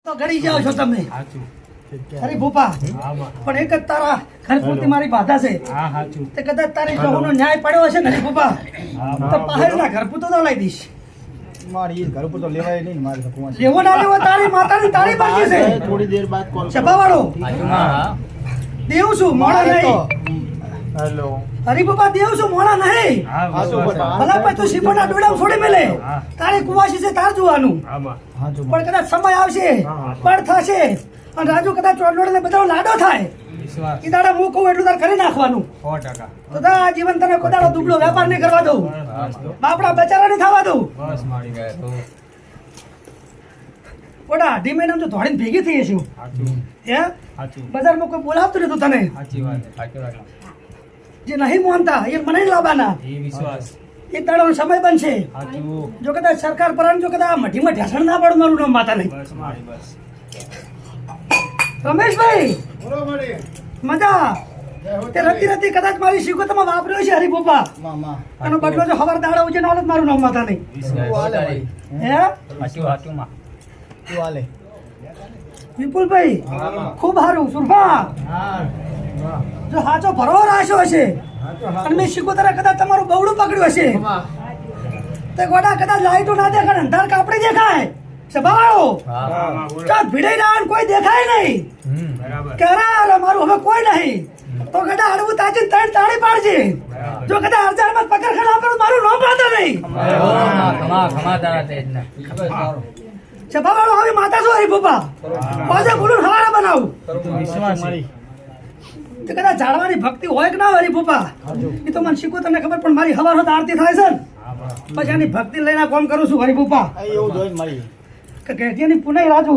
તો ઘડી જાઓ છો તમે. અરે ભૂપા, પણ એક જ તારા ઘર પૂરતી મારી બાધા છે. તે કદાચ તારી જોવાનો ન્યાય પડ્યો હશે ને ભૂપા, તો પહાડના ઘર પૂરતો તો લઈ દઈશ. મારી ઘર પર તો લેવાય નહીં. મારે લેવો ના લેવો તારી માતાની તારી બાકી છે. થોડી દેર બાદ કોલ સભાવાળો દેવ છું મોડા નહીં. હેલો હરી બાપા દેવ છું મોડા નહીં. ભલા પછી તું શીપોના ડોડા છોડી મેલે. તારી કુવાસી છે તાર જોવાનું. પણ કદાચ સમય આવશે પણ થશે અને રાજુ કદાચ ચોડલોડ ને બધા લાડો થાય એ દાડા હું કહું એટલું તાર કરી નાખવાનું. 100% તો આ જીવન તને કોદાડો દુબળો વેપાર નહીં કરવા દઉં. બાપડા બચારા નહીં થવા દઉં. ઓડા ધીમે નામ તો ધોડીને ભેગી થઈ છું. હે બજારમાં કોઈ બોલાવતું નતું તને. જે નહીં માનતા એ મને લાવવાના. એક દાડો સમય બનશે. જો કદાચ સરકાર પર જો કદાચ મઢીમાં ઢેસણ ના પડે મારું નામ માતા નહીં. રમેશભાઈ મજા તે રતી રતી કદાચ મારી શીખોતમાં વાપર્યો છે હરિભોપા. આનો બદલો જો હવાર દાડા ઉજે ના મારું નામ માતા નહીં. હે વિપુલભાઈ ખૂબ સારું સુરભા. જો સાચો ભરવો રાખ્યો હશે અને મેં શીખોતરા કદાચ તમારું બવડું પકડ્યું હશે તે ગોડા કદાચ લાઈટો ના દેખાય અંધાર કાપડી દેખાય સભાવાળો ચાલ ભીડે ના કોઈ દેખાય નહીં. કરાર મારું હવે કોઈ નહીં તો કદાચ અડવું તાજી ત્રણ તાળી પાડજે. જો કદાચ અરજારમાં પકડ ખડા પર મારું નામ માતા નહીં. સભાવાળો હવે માતા છો હરિભોપા પાછા બોલું હવાડા બનાવું. તો કદાચ જાળવાની ભક્તિ હોય કે ના હોય હરિભોપા એ તો મને શીખો તમને ખબર પણ મારી હવાર હોત આરતી થાય છે ને પછી આની ભક્તિ લઈને કોમ કરું છું હરિભોપા. કે ગેટિયાની પુનઃ રાજુ